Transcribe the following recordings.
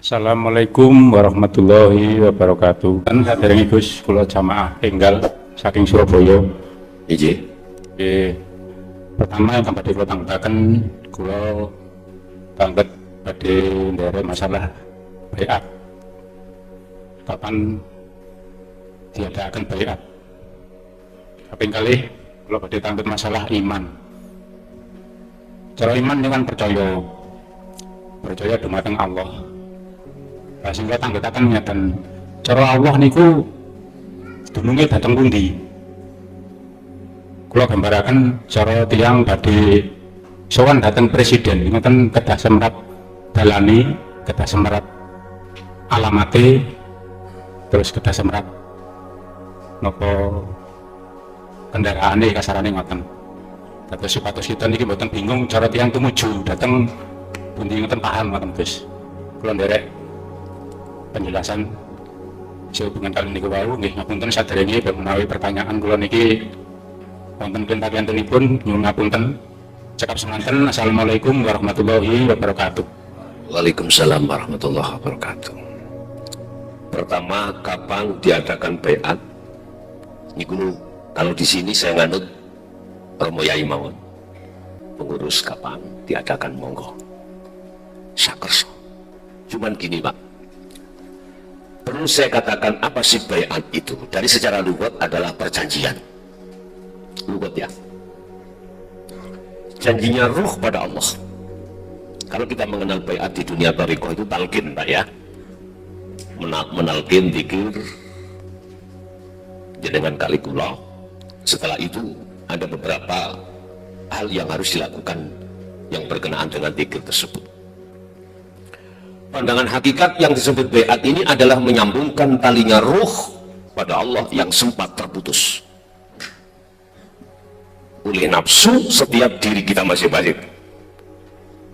Assalamualaikum warahmatullahi wabarakatuh. Kan sadereng Gus kula jamaah enggal saking Surabaya. Nggih. Pertama yang badhe kula tanggaken kula tangget badhe nderek masalah baiat. Kapan diadakan baiat? Kaping kalih kula badhe tangget masalah iman. Cara iman dengan percaya dumateng Allah. Lah sing kula tanggetaken ngeten, cara Allah niku dununge dhateng pundi? Kula gambaraken cara tiyang badhe sowan dhateng presiden, ngoten kedah semrat dalane, kedah semrat alamate, terus kedah semrat napa kendaraane kasarane ngoten. Dados supados kita niki mboten bingung cara tiyang tumuju dhateng pundi ngoten paham ngoten Gus. Kula nderek penjelasan sehubungan kali niku wau nggih ngapunten saderenge menawi pertanyaan kula niki wonten kinten-kintenipun nyuwun ngapunten. Cekap semanten. Assalamualaikum warahmatullahi wabarakatuh. Waalaikumsalam warahmatullahi wabarakatuh. Pertama, kapan diadakan baiat? Niku kalau di sini saya nganut Romo Yai mawon. Pengurus kapan diadakan monggo. Sakerso. Cuman gini Pak, perlu saya katakan apa sih baiat itu? Dari secara lugat adalah perjanjian. Lugat ya. Janjinya ruh pada Allah. Kalau kita mengenal baiat di dunia tariqah itu talqin Pak ya. Menalkin zikir jenengan kali kula. Setelah itu ada beberapa hal yang harus dilakukan yang berkenaan dengan zikir tersebut. Pandangan hakikat yang disebut baiat ini adalah menyambungkan talinya ruh pada Allah yang sempat terputus oleh nafsu setiap diri kita masing-masing.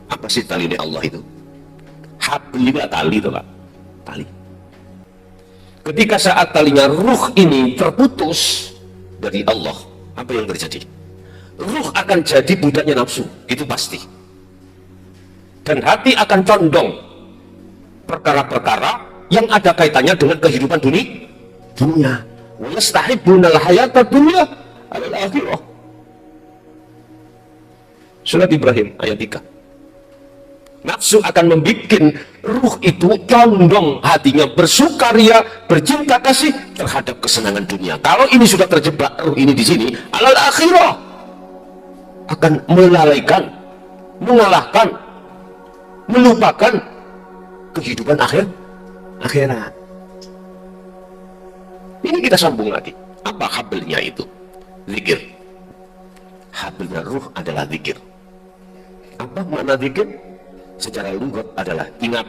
Apa sih tali Allah itu? Habl itu tali itu Pak. Tali. Ketika saat talinya ruh ini terputus dari Allah, apa yang terjadi? Ruh akan jadi budaknya nafsu, itu pasti. Dan hati akan condong perkara-perkara yang ada kaitannya dengan kehidupan dunia. Wa yastahibbunal hayata dunya 'alal akhirah. Surat Ibrahim ayat 3. Nafsu akan membuat ruh itu condong hatinya bersukaria, bercinta kasih terhadap kesenangan dunia. Kalau ini sudah terjebak ruh ini di sini, 'alal akhirah akan melalaikan, mengalahkan, melupakan kehidupan akhirat. Ini kita sambung lagi. Apa habelnya itu? Zikir. Habelnya ruh adalah zikir. Apa makna zikir? Secara lugat adalah ingat.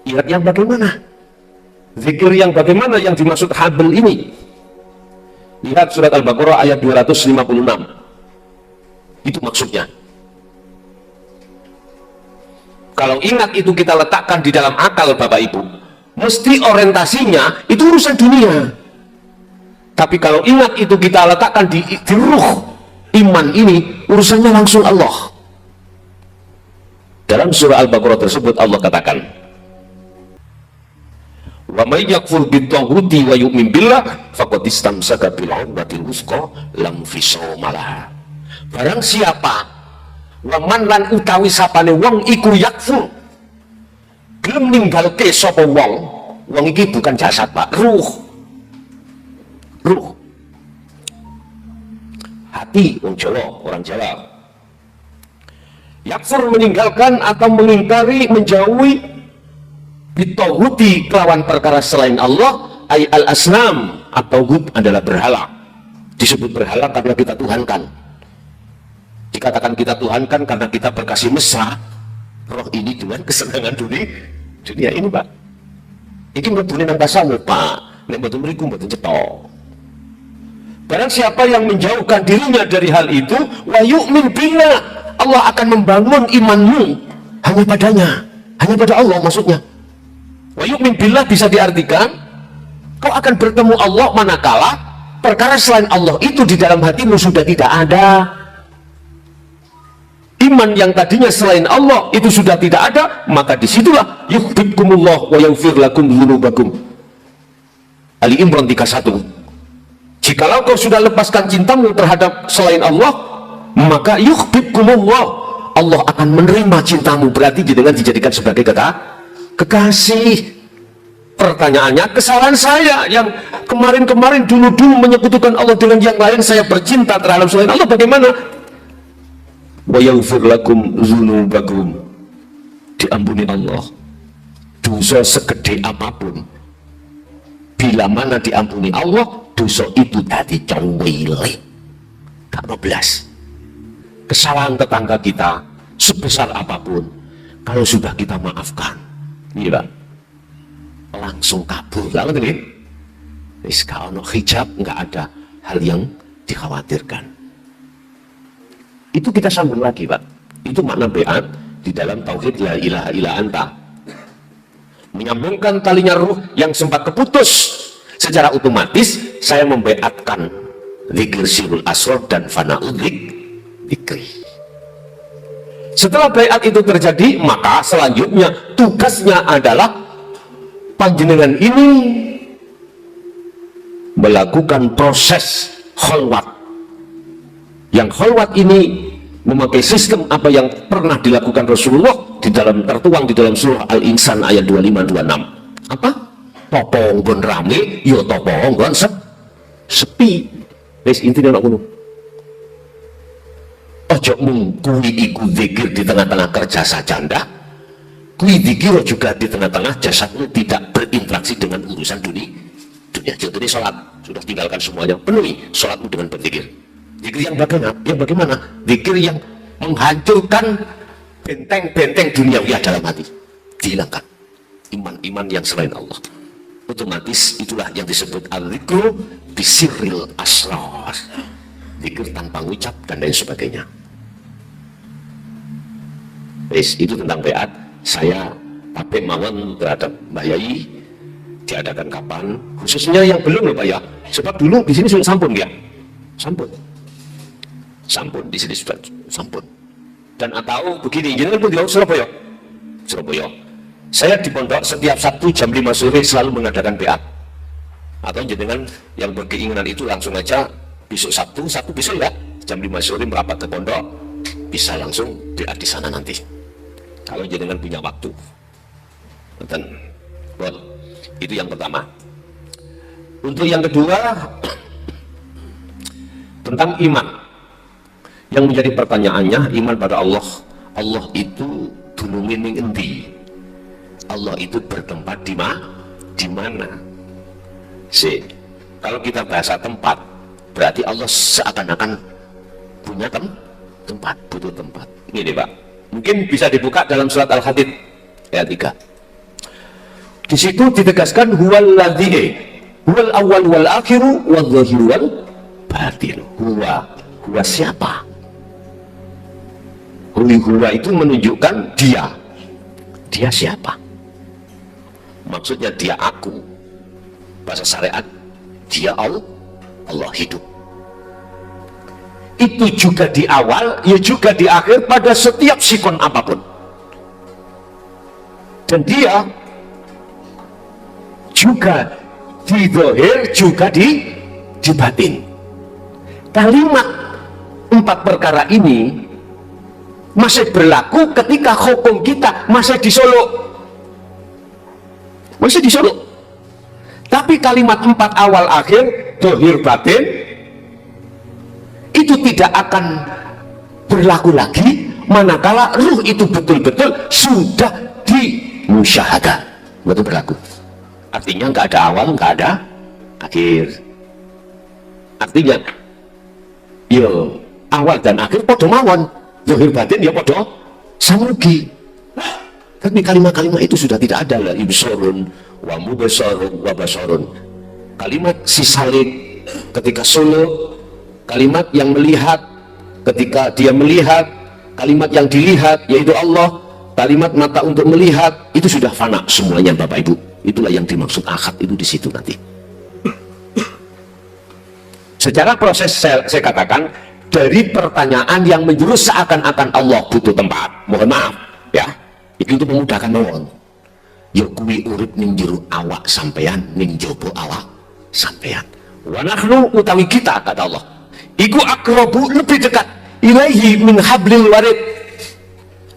Ingat yang bagaimana? Zikir yang bagaimana yang dimaksud habel ini? Lihat surat Al-Baqarah ayat 256. Itu maksudnya. Kalau ingat itu kita letakkan di dalam akal Bapak Ibu, mesti orientasinya itu urusan dunia. Tapi kalau ingat itu kita letakkan di ruh iman ini, urusannya langsung Allah. Dalam surah Al-Baqarah tersebut Allah katakan, wa may yakfur bit-taghuti wa yu'min billah faqad istamsaka bil 'urwatil wuthqa lam fisama laha. Barang siapa waman lan utawi sapane wong iku yakfur gelem ninggalke sapa wong iki bukan jasad Pak, ruh hati wong Jawa, orang Jawa. Yakfur meninggalkan atau mengingkari, menjauhi bitaghuti kelawan perkara selain Allah, ay al-asnam. At-taghut adalah berhala. Disebut berhala karena kita tuhankan. Dikatakan kita tuhankan karena kita berkasih mesra roh ini dengan kesenangan dunia ini Pak. Ini mlebu nang tasawuf Pak, nek mboten mriku mboten cetok. Barang siapa yang menjauhkan dirinya dari hal itu, wa yu'min billah, Allah akan membangun imanmu hanya padanya, hanya pada Allah maksudnya. Wa yu'min billah bisa diartikan kau akan bertemu Allah manakala perkara selain Allah itu di dalam hatimu sudah tidak ada. iman yang tadinya selain Allah itu sudah tidak ada, maka disitulah yuhibbukumullah wa yaghfir lakum dzunubakum. Ali Imran 31. Jikalau kau sudah lepaskan cintamu terhadap selain Allah, maka yuhibbukumullah, Allah akan menerima cintamu. Berarti dengan dijadikan sebagai kekasih. Pertanyaannya, kesalahan saya yang kemarin-kemarin dulu menyekutukan Allah dengan yang lain, saya bercinta terhadap selain Allah, bagaimana? Wa yaghfir lakum dzunubakum, diampuni Allah dosa segede apapun. Bila mana diampuni Allah, dosa itu tadi cowile gak belas. Kesalahan tetangga kita sebesar apapun, kalau sudah kita maafkan, iya, langsung kabur. Lalu ini kalau hijab, nggak ada hal yang dikhawatirkan. Itu kita sambung lagi, Pak. Itu makna beat di dalam tauhid la ilaha illa anta. Menyambungkan talinya ruh yang sempat keputus. Secara otomatis saya membeatkan zikir sirul asrar dan fana'ul zikri. Setelah beat itu terjadi, maka selanjutnya tugasnya adalah panjenengan ini melakukan proses kholwat. Yang kholwat ini memakai sistem apa yang pernah dilakukan Rasulullah di dalam tertuang di dalam surah Al-Insan ayat 25-26. Apa? Topong bon rame, yo topong bon sepi. Wis intine nek ngono. Ojo mung kuwi iku zikir di tengah-tengah kerja sajanda. Kuwi zikir juga di tengah-tengah jasadmu tidak berinteraksi dengan urusan dunia. Contohnya sholat, sudah tinggalkan semuanya, penuhi sholatmu dengan berzikir. Zikir yang bagaimana? Zikir yang menghancurkan benteng-benteng duniawi dalam hati, dihilangkan iman-iman yang selain Allah. Otomatis itulah yang disebut al-zikru bisirril asrar, zikir tanpa ucap dan lain sebagainya. Itu tentang beat. Saya tapi mawon terhadap Mbah Yai diadakan kapan, khususnya yang belum loh Pak ya, sebab dulu di sini sudah sampun ya, sampun di sini sudah sampun. Dan atau begini, jadi pun di Surabaya, saya di pondok setiap Sabtu jam 5 sore selalu mengadakan beat. Atau jenengan yang berkeinginan itu langsung aja besok Sabtu besok ya, jam 5 sore merapat ke pondok, bisa langsung beat di sana nanti. Kalau jenengan punya waktu. Dan itu yang pertama. Untuk yang kedua, tentang iman. Yang menjadi pertanyaannya, iman pada Allah. Allah itu dunungin ning endi? Allah itu bertempat di mana? Kalau kita bahasa tempat, berarti Allah seakan-akan punya tempat, butuh tempat. Ini Pak, mungkin bisa dibuka dalam surat Al-Hadid ayat 3. Di situ ditegaskan huwal ladzi huwal awwal wal akhiru wal zahiru wal batin. Huwa siapa? Huwa itu menunjukkan dia siapa? Maksudnya dia aku. Bahasa syariat dia Allah hidup. Itu juga di awal, ya juga di akhir, pada setiap sikon apapun. Dan dia juga di zahir, juga di batin. Kalimat 4 perkara ini masih berlaku ketika hukum kita masih di Solo. Tapi kalimat 4 awal akhir, zahir batin, itu tidak akan berlaku lagi manakala ruh itu betul-betul sudah dimusyahadah, betul berlaku. Artinya nggak ada awal, nggak ada akhir. Artinya yo awal dan akhir podo mawon, zahir batin ya podo samugi. Tapi kalimat-kalimat itu sudah tidak ada lah. Ibsorun wa mubasarun wa basarun. Kalimat si salib ketika Solo, kalimat yang melihat ketika dia melihat, kalimat yang dilihat yaitu Allah, kalimat mata untuk melihat, itu sudah fana semuanya Bapak Ibu. Itulah yang dimaksud akad itu di situ nanti. Secara proses saya katakan dari pertanyaan yang menjurus seakan-akan Allah butuh tempat. Mohon maaf ya, itu untuk memudahkan mawon. Ya kuwi urip ning jero awak sampean, ning jaba awak sampean. Wa nahnu utawi kita, kata Allah, iku aqrabu, lebih dekat, ilaihi min hablil warid.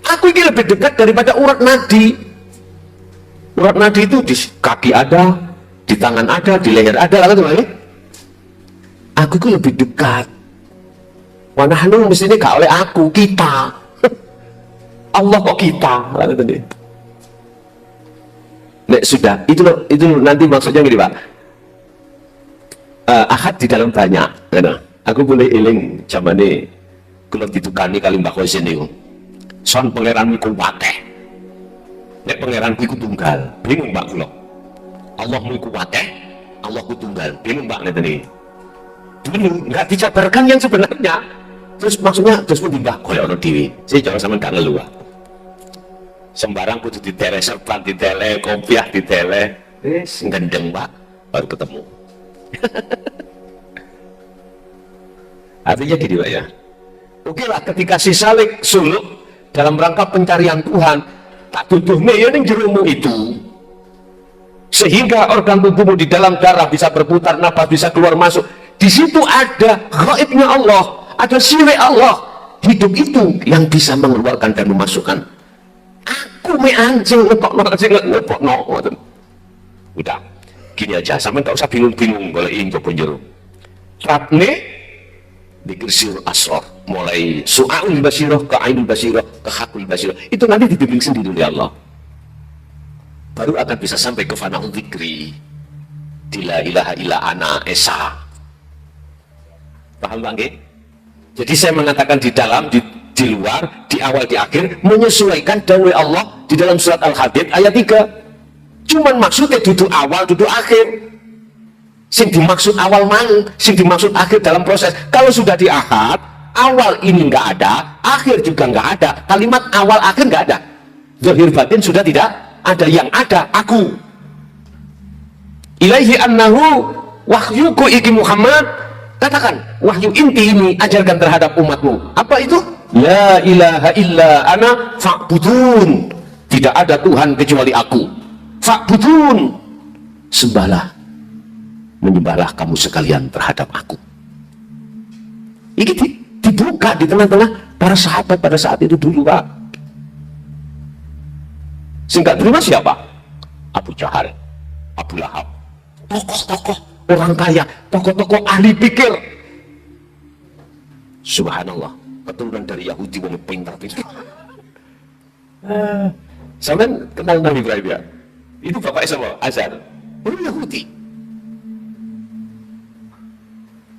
Aku ini lebih dekat daripada urat nadi. Urat nadi itu di kaki ada, di tangan ada, di leher ada, kan teman-teman? Aku itu lebih dekat. Wa nahnu mestinya gak oleh aku, kita. Allah kok kita, kan tadi. Nek sudah, itu nanti maksudnya gini Pak. Ahad di dalam banyak. Nah, aku boleh eling zamane kula ditukani kali Mbah Khosin niku. Son pangeran iku akeh. Nek pangeran iku tunggal, bingung Mbak kula. Allah iku akeh, Allah ku tunggal. Bingung Mbak ngeten iki. Dulu enggak dijabarkan yang sebenarnya. Terus maksudnya terus pun Mbah golek ono dhewe. Sih jangan sampean gak ngeluh. Sembarang kudu ditele serban, ditele kopiah, ditele. Wis gendeng Pak, baru ketemu. Artinya gini Pak ya. Oke lah, ketika si Salik suluk dalam rangka pencarian Tuhan, tak tuduh ya ning jerumu itu, sehingga organ tubuhmu di dalam darah bisa berputar, nafas bisa keluar masuk. Di situ ada gaibnya Allah, ada syirik Allah. Hidup itu yang bisa mengeluarkan dan memasukkan. Aku me anjing ngepokno. Udah, gini aja, sampe gak usah bingung-bingung golekin jopo jero. Ratne dikir sir asor, mulai su'aul basirah ke ainul basirah ke hakul basirah, itu nanti dibimbing sendiri oleh Allah. Baru akan bisa sampai ke fanaun dzikri, la ilaha illa ana esa. Paham Bang? Jadi saya mengatakan di dalam, di luar, di awal, di akhir, menyesuaikan dawai Allah di dalam surat Al-Hadid ayat 3. Cuman maksudnya duduk awal, duduk akhir. Sing dimaksud awal mang, sing dimaksud akhir dalam proses. Kalau sudah di ahad, awal ini nggak ada, akhir juga nggak ada. Kalimat awal akhir nggak ada. Zahir batin sudah tidak ada. Yang ada aku. Ilaihi annahu wahyuku iki Muhammad. Katakan, wahyu inti ini ajarkan terhadap umatmu. Apa itu? La ilaha illa ana fa'budun. Tidak ada Tuhan kecuali aku. Fa'budun. Sembahlah, menyembahlah kamu sekalian terhadap aku. Ini dibuka di tengah-tengah para sahabat pada saat itu dulu Pak. Singkat terima siapa? Abu Jahal, Abu Lahab, tokoh-tokoh orang kaya, tokoh-tokoh ahli pikir. Subhanallah, keturunan dari Yahudi, wong pintar-pintar. Sampean kenal Nabi Ibrahim ya? Itu bapaknya sama Azar, orang Yahudi.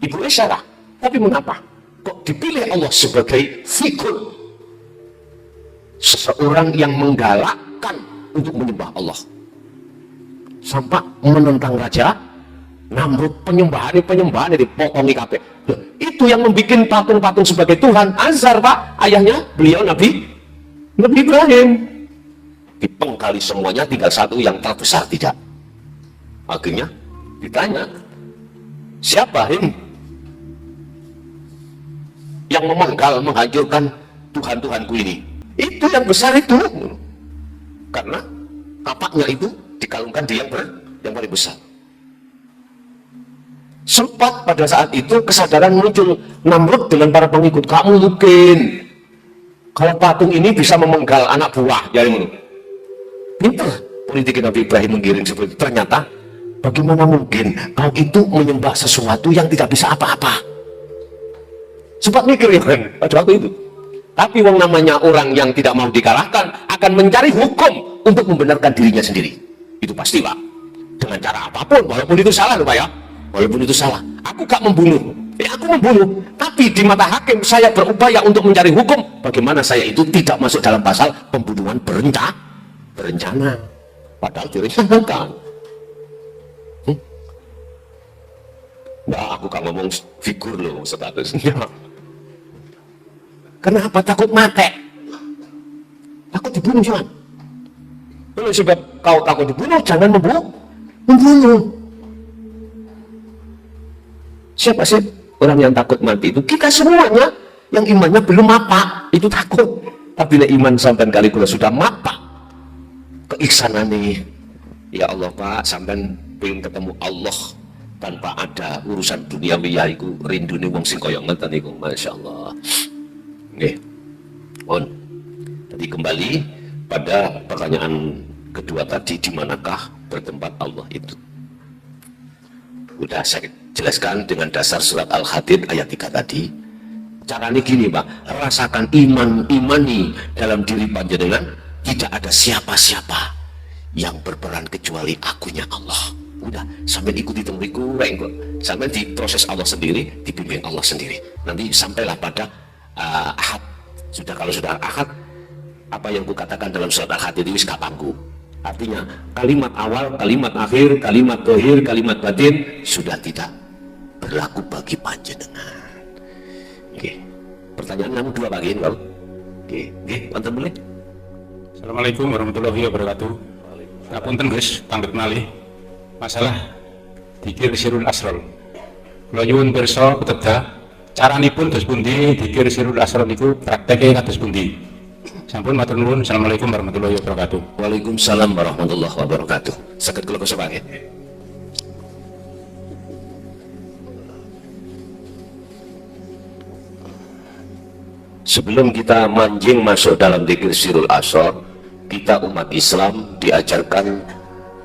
Ibu Sarah, tapi mengapa kok dipilih Allah sebagai figur seseorang yang menggalakkan untuk menyembah Allah sampai menentang raja Namrud, penyembahan dipotongi kabeh. Itu yang membuat patung-patung sebagai Tuhan. Azar Pak, ayahnya beliau Nabi Ibrahim. Dipengkali semuanya, tinggal satu yang terbesar tidak. Akhirnya ditanya, siapa ini yang memenggal, menghancurkan Tuhan-Tuhanku ini? Itu yang besar itu, karena tapaknya itu dikalungkan di yang paling besar. Sempat pada saat itu kesadaran muncul Namrud dengan para pengikut, kamu mungkin kalau patung ini bisa memenggal anak buah, ya ini pintar politik Nabi Ibrahim menggiring seperti itu. Ternyata bagaimana mungkin kau itu menyembah sesuatu yang tidak bisa apa-apa. Sempat mikir ya kan pada waktu itu. Tapi wong namanya orang yang tidak mau dikalahkan akan mencari hukum untuk membenarkan dirinya sendiri. Itu pasti Pak, dengan cara apapun, walaupun itu salah Pak ya. Walaupun itu salah, aku gak membunuh, aku membunuh, tapi di mata hakim saya berupaya untuk mencari hukum. Bagaimana saya itu tidak masuk dalam pasal pembunuhan berencana, padahal direncanakan. Nah, aku gak ngomong figur loh statusnya. Kenapa takut mati? Takut dibunuh jangan. Kalau sebab kau takut dibunuh, jangan membunuh. Siapa sih Orang yang takut mati itu kita semuanya yang imannya belum apa itu takut. Tapi iman sampean kali kula sudah mapa keiksanan nih. Ya Allah Pak, sampean pengen ketemu Allah tanpa ada urusan duniawi iku rindune wong sing kaya ngeten niku, masyaallah. Nggih. Pun. Jadi kembali pada pertanyaan kedua tadi, di manakah bertempat Allah itu? Udah saya jelaskan dengan dasar surat Al-Hadid ayat 3 tadi. Caranya gini Pak, rasakan imani dalam diri panjenengan, tidak ada siapa-siapa yang berperan kecuali akunya Allah. Udah, sampai ikuti temuriku, sampai di proses Allah sendiri, dibimbing Allah sendiri. Nanti sampailah pada ahad. Kalau sudah ahad, apa yang kukatakan dalam surat Al-Hadid itu sekapangku. Artinya kalimat awal, kalimat akhir, kalimat dohir, kalimat batin sudah tidak berlaku bagi panjenengan. Oke. Pertanyaan nomor 2 lagi ini, oke, wonten boleh. Assalamualaikum warahmatullahi wabarakatuh. Ngapunten Gus, tanggep malih masalah dikir sirul asrol. Kula nyuwun pirsa peteda caranipun dos pundi dikir sirul asrol niku prakteke kados pundi? Sampun matur nuwun. Assalamualaikum warahmatullahi wabarakatuh. Waalaikumsalam warahmatullahi wabarakatuh. Saged kula kesepaket. Sebelum kita manjing masuk dalam dzikir sirul asrar, kita umat Islam diajarkan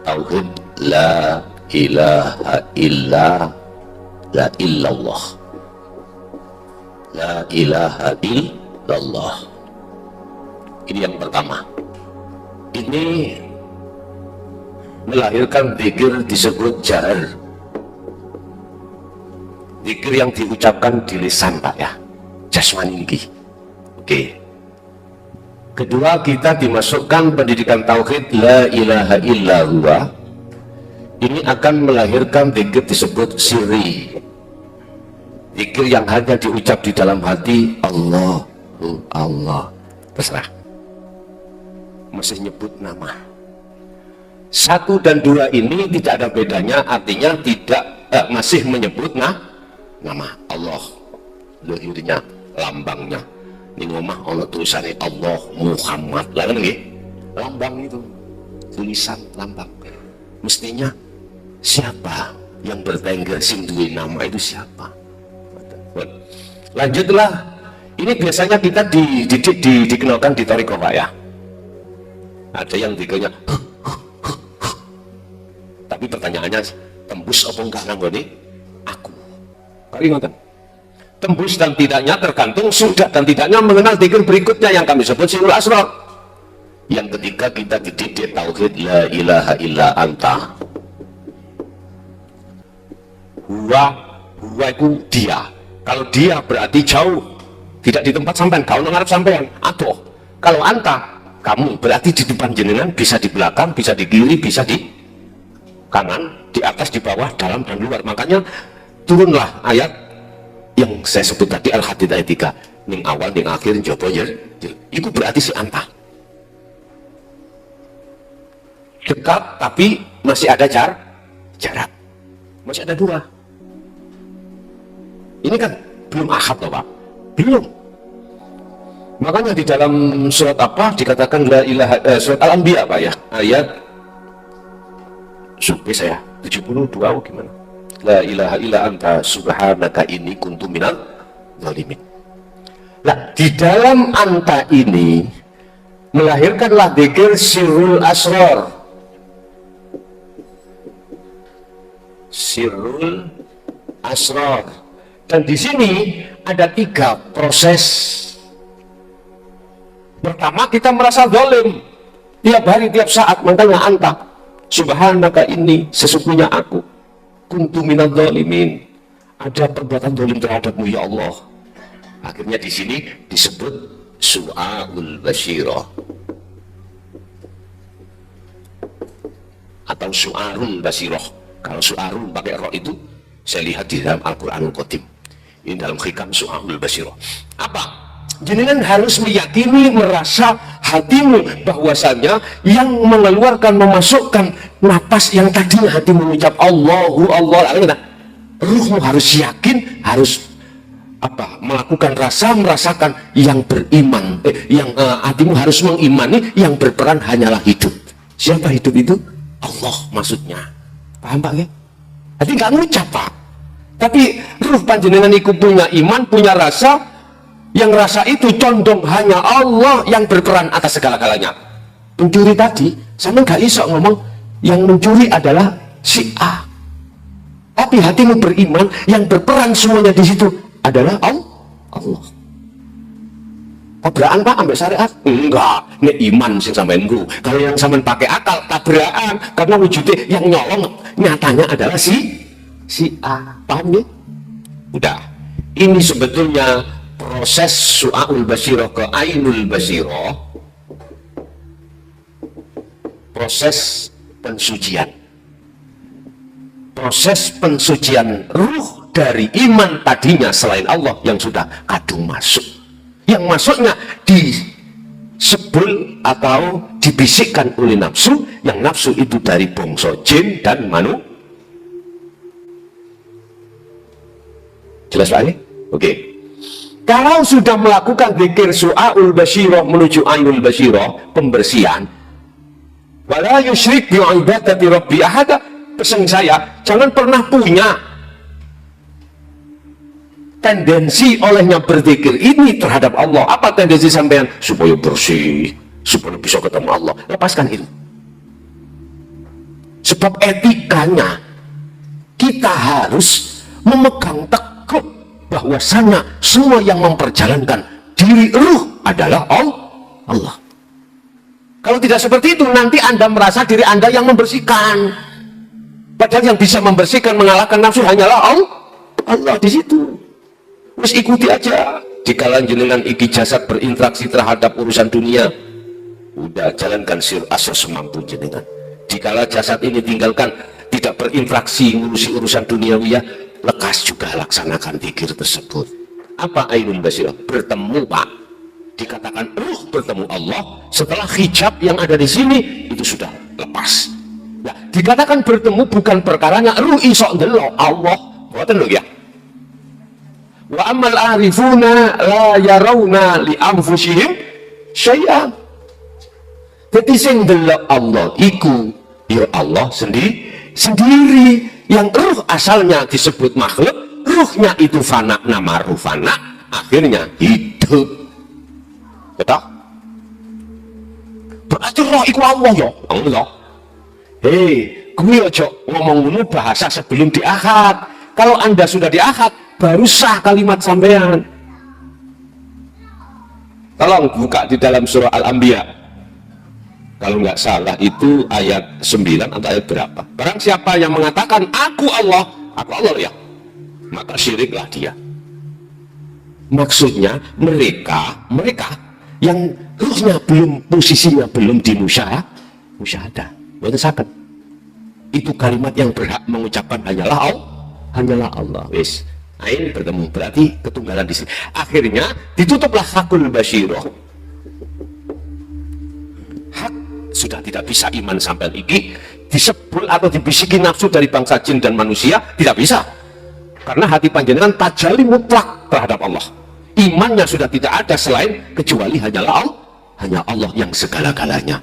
tauhid la ilaha illallah. La ilaha illallah. Ini yang pertama. Ini melahirkan dzikir disebut jahar. Dzikir yang diucapkan di lisan Pak ya, jasmani ini. Oke. Kedua, kita dimasukkan pendidikan tauhid la ilaha illallah. Ini akan melahirkan dzikir disebut sirri. Dzikir yang hanya diucap di dalam hati, Allah. Terserah. Masih nyebut nama. 1 dan 2 ini tidak ada bedanya, artinya masih menyebut nama Allah, lahirnya, lambangnya. Ini ngomah Allah tulisannya Allah Muhammad, lah kan nggih? Lambang itu, tulisan lambang. Mestinya siapa yang bertengger sing duwe nama itu siapa? Lanjutlah. Ini biasanya kita dikenalkan di thariqah Pak ya. Ada yang dikanya tapi pertanyaannya tembus apa enggak nanggone aku. Kali ngoten. Tembus dan tidaknya tergantung sudah dan tidaknya mengenal dzikir berikutnya yang kami sebut sirul asrar. Yang ketiga, kita dididik tauhid la ilaha illa anta. Huwa itu dia. Kalau dia berarti jauh, tidak di tempat sampean, kau ngarep sampean. Aduh, kalau anta, kamu berarti di depan jenengan, bisa di belakang, bisa di kiri, bisa di kanan, di atas, di bawah, dalam dan luar. Makanya turunlah ayat yang saya sebut tadi, Al-Hadid ayat 3. Ning awal, ning akhir, jopo ya. Itu berarti si anta. Dekat, tapi masih ada jarak. Masih ada 2. Ini kan belum ahad loh Pak. Belum. Makanya di dalam surat apa dikatakan la ilaha surat Al-Anbiya Pak ya, ayat supaya saya 72 gimana? La ilaha illa anta subhanaka inni kuntu minal zalimin. Nah, di dalam anta ini melahirkanlah dzikir sirrul asrar. Sirrul asrar. Dan di sini ada 3 proses. Pertama, kita merasa zalim tiap hari, tiap saat. Makanya anta subhanaka ini, sesungguhnya aku kuntu minadz zalimin, ada perbuatan zalim terhadapmu ya Allah. Akhirnya di sini disebut su'aul basyirah atau su'arul basyirah. Kalau su'arul pakai roh itu saya lihat di dalam Al-Qur'anul Qadim. Ini dalam hikam su'aul basyirah. Apa? Jenengan harus meyakini, merasa hatimu bahwasanya yang mengeluarkan, memasukkan napas yang tadinya hati mengucap Allahu Allah, ruhmu harus yakin, harus melakukan merasakan yang beriman, hatimu harus mengimani yang berperan hanyalah hidup. Siapa hidup itu? Allah maksudnya. Paham Pak ya? Jadi nggak ngucap Pak, tapi ruh panjenengan itu punya iman, punya rasa, yang rasa itu condong hanya Allah yang berperan atas segala-galanya. Pencuri tadi sama nggak iso ngomong yang mencuri adalah si A, tapi hatimu beriman, yang berperan semuanya di situ adalah Allah. Tabrakan Pak ambek syariat? Enggak, ini iman sih sampean guru. Kalau yang sampean pakai akal tabrakan, karena wujudnya yang nyolong nyatanya adalah si A. Paham ya? Udah. Ini sebetulnya proses su'aul basirah ke ainul basirah, proses pensucian. Proses pensucian ruh dari iman tadinya selain Allah yang sudah kadung masuk, yang masuknya disebul atau dibisikkan oleh nafsu, yang nafsu itu dari bangsa jin dan manusia. Jelas Pak ini? Oke. Kalau sudah melakukan zikir su'aul basirah menuju ainul basirah, pembersihan, wala yusyrik bi'ibadati rabbi ahada, pesan saya, jangan pernah punya tendensi olehnya berzikir ini terhadap Allah. Apa tendensi sampean? Supaya bersih, supaya bisa ketemu Allah. Lepaskan itu. Sebab etikanya kita harus memegang teguh bahwasanya semua yang memperjalankan diri ruh adalah Allah. Kalau tidak seperti itu, nanti Anda merasa diri Anda yang membersihkan, padahal yang bisa membersihkan, mengalahkan nafsu hanyalah Allah. Di situ terus ikuti aja. Dikala jenengan iki jasad berinteraksi terhadap urusan dunia, udah jalankan sir asal semampu jenengan. Dikala jasad ini tinggalkan, tidak berinteraksi ngurusi urusan duniawiyah, lekas juga laksanakan zikir tersebut. Apa ainul basirah? Bertemu Pak. Dikatakan ruh bertemu Allah setelah hijab yang ada di sini itu sudah lepas. Nah, dikatakan bertemu bukan perkaranya ruh isok ndelok Allah, buatan lho ya. Wa amal arifuna la yarawna li anfusihim syai'an. Jadi sing ndelok Allah iku ya Allah sendiri, yang ruh asalnya disebut makhluk, ruhnya itu fana, nama ruh fana, akhirnya hidup. Betul? Berarti roh iku Allah ya? Allah. Hei, gue aja ngomong dulu bahasa sebelum diakad. Kalau Anda sudah diakad, baru sah kalimat sampean. Tolong buka di dalam surah Al-Anbiya. Kalau nggak salah itu ayat 9 atau ayat berapa. Barang siapa yang mengatakan aku Allah ya, maka syiriklah dia. Maksudnya mereka yang ruhnya belum, posisinya belum musyahadah. Sakit. Itu kalimat yang berhak mengucapkan hanyalah Allah. Wis. Nah, ini bertemu, berarti ketunggalan di sini. Akhirnya ditutuplah hakul basyirah. Hak sudah tidak bisa iman sampai iki disebul atau dibisiki nafsu dari bangsa jin dan manusia, tidak bisa. Karena hati panjenengan tajalli mutlak terhadap Allah. Imannya sudah tidak ada selain kecuali hanya Allah yang segala-galanya.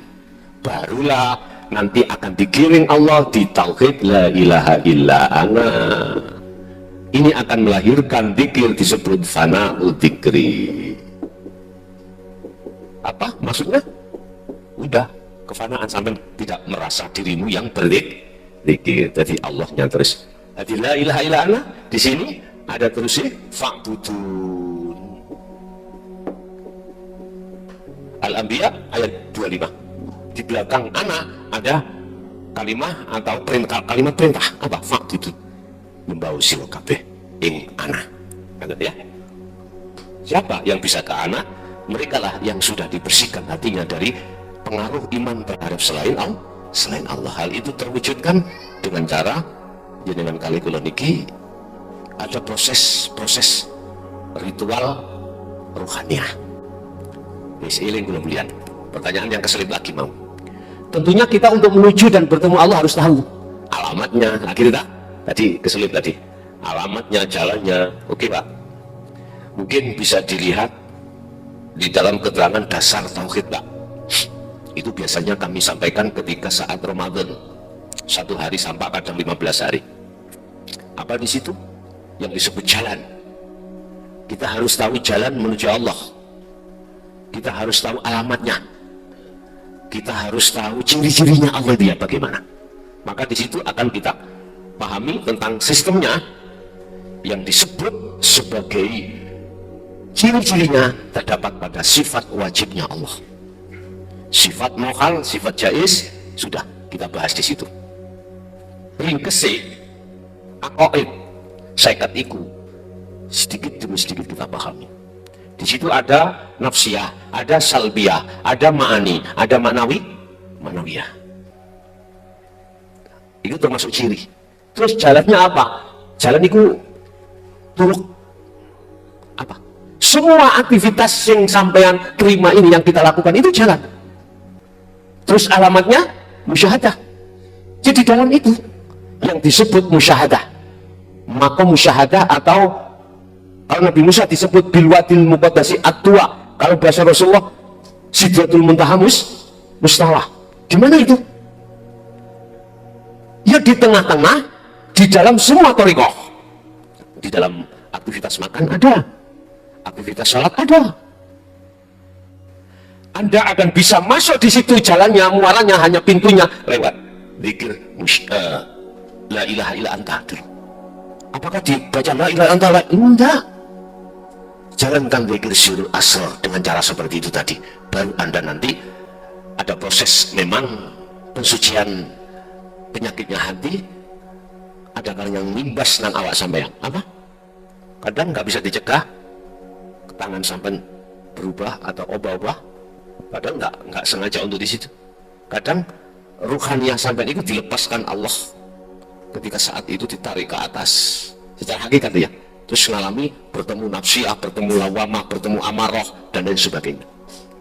Barulah nanti akan digiring Allah di tauhid la ilaha illa ana. Ini akan melahirkan zikir disebut fana'u dzikri. Apa maksudnya? Udah kefanaan sampai tidak merasa dirimu yang berzikir. Jadi Allahnya terus. Jadi la ilaha illa ana di sini ada terus fa'budun. Al-Anbiya ayat 25. Di belakang anak ada kalimat atau kalimat perintah apa? Fa'budun. Membau sira kabeh ing anak. Ya. Siapa yang bisa ke anak? Mereka lah yang sudah dibersihkan hatinya dari pengaruh iman terhadap selain Allah. Hal itu terwujudkan dengan cara jenengan kali kula niki ada proses ritual ruhaniah. Wis eling kula mulian. Pertanyaan yang keselip lagi mau. Tentunya kita untuk menuju dan bertemu Allah harus tahu alamatnya. Nah, kita tadi keselip tadi. alamatnya, jalannya. Oke Pak, mungkin bisa dilihat di dalam keterangan dasar tauhid Pak. Itu biasanya kami sampaikan ketika saat Ramadan, 1 hari sampai kadang 15 hari. Apa di situ yang disebut jalan? Kita harus tahu jalan menuju Allah, kita harus tahu alamatnya, kita harus tahu ciri-cirinya Allah dia bagaimana. Maka di situ akan kita pahami tentang sistemnya yang disebut sebagai ciri-cirinya terdapat pada sifat wajibnya Allah. Sifat mukhal, sifat jaiz sudah kita bahas di situ. Ringkesi, aqaid, syaikat iku, sedikit demi sedikit kita pahami. Di situ ada nafsiyah, ada salbiyah, ada ma'ani, ada maknawiyah. Itu termasuk ciri. Terus jalannya apa? Jalan itu turuk apa? Semua aktivitas yang sampean terima ini yang kita lakukan itu jalan. Terus alamatnya musyahadah. Jadi dalam itu yang disebut musyahadah, maka musyahadah atau kalau Nabi Musa disebut bilwadil muqaddasi at-tuwa, kalau bahasa Rasulullah sidratul muntaha mustawah. Di mana itu? Ya di tengah-tengah, di dalam semua thariqah. Di dalam aktivitas makan ada, aktivitas salat ada. Anda akan bisa masuk di situ, jalannya, muaranya, hanya pintunya lewat zikir la ilaha illa anta. Apakah dibaca la ilaha anta? Enggak. Jalankan zikir sirul asrar dengan cara seperti itu tadi, baru Anda nanti ada proses memang pensucian penyakitnya hati. Ada kali yang nimbas nang awak sampean apa? Kadang nggak bisa dicegah, tangan sampean berubah atau obah-obah, padahal nggak sengaja untuk di situ. Kadang ruhaniyah sampean itu dilepaskan Allah ketika saat itu ditarik ke atas secara hakikat ya. Terus mengalami bertemu nafsiyah, bertemu lawamah, bertemu amarah dan lain sebagainya.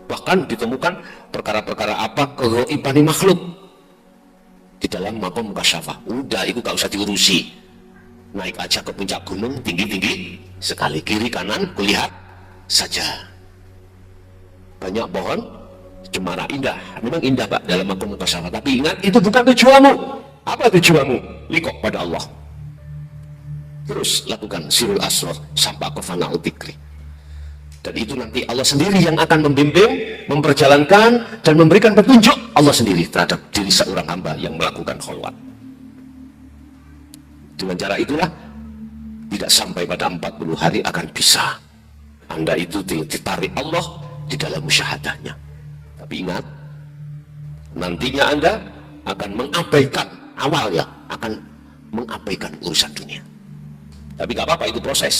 Bahkan ditemukan perkara-perkara apa kegaibani makhluk di dalam maqam mukasyafah. Udah itu gak usah diurusi, naik aja ke puncak gunung tinggi-tinggi sekali, kiri kanan kulihat saja. Banyak pohon cemara indah, memang indah Pak dalam maqam mukasyafah, tapi ingat itu bukan tujuanmu. Apa tujuanmu? Liqo pada Allah. Terus lakukan sirul asrar sampai ke fana'u dzikri. Dan itu nanti Allah sendiri yang akan membimbing, memperjalankan dan memberikan petunjuk Allah sendiri terhadap diri seorang hamba yang melakukan kholwat. Dengan cara itulah tidak sampai pada 40 hari akan bisa Anda itu ditarik Allah di dalam musyahadahnya. Tapi ingat, nantinya Anda akan mengabaikan awalnya, akan mengabaikan urusan dunia. Tapi gak apa-apa, itu proses.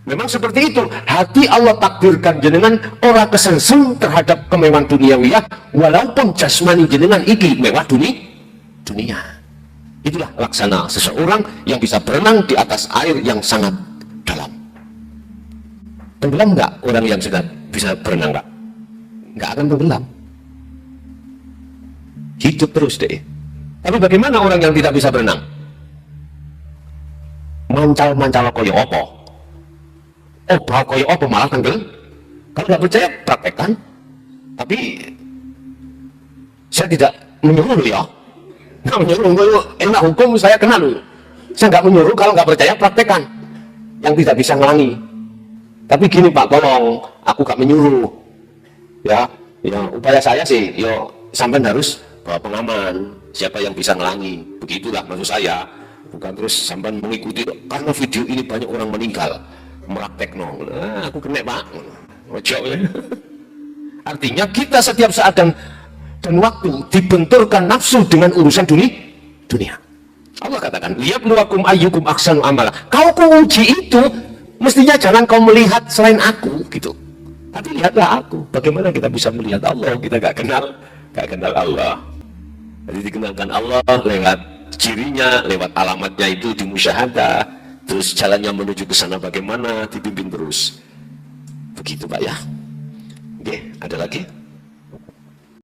Memang seperti itu, hati Allah takdirkan jenengan orang kesengsem terhadap kemewahan duniawiyah, walaupun jasmani jenengan iki mewah dunia. Itulah laksana seseorang yang bisa berenang di atas air yang sangat dalam. Tenggelam nggak orang yang sudah bisa berenang? Nggak akan tenggelam, hidup terus deh. Tapi bagaimana orang yang tidak bisa berenang? Mancal-mancal koyo opo, obah koyo opo malah tenggelam. Kalau nggak percaya praktekkan. Tapi saya tidak menyuruh ya, nggak menyuruh. Enak hukum saya kenal dulu. Saya nggak menyuruh, kalau nggak percaya praktekkan. Yang tidak bisa ngelangi. Tapi gini Pak, tolong, aku nggak menyuruh. Ya upaya saya sih, sampai harus bawa pengaman. Siapa yang bisa ngelangi? Begitulah maksud saya. Bukan terus sampai mengikuti, karena video ini banyak orang meninggal meraktekno. Aku kena Pak. Ojo ya. Artinya kita setiap saat dan waktu dibenturkan nafsu dengan urusan dunia. Allah katakan, liyabluwakum ayyukum ahsanu amala. Kau uji itu mestinya jangan kau melihat selain aku gitu. Tapi lihatlah aku. Bagaimana kita bisa melihat Allah? Kita gak kenal Allah. Jadi dikenalkan Allah lewat cirinya, lewat alamatnya itu di musyahadah. Terus jalannya menuju ke sana bagaimana, dibimbing terus. Begitu Pak ya. Oke, ada lagi?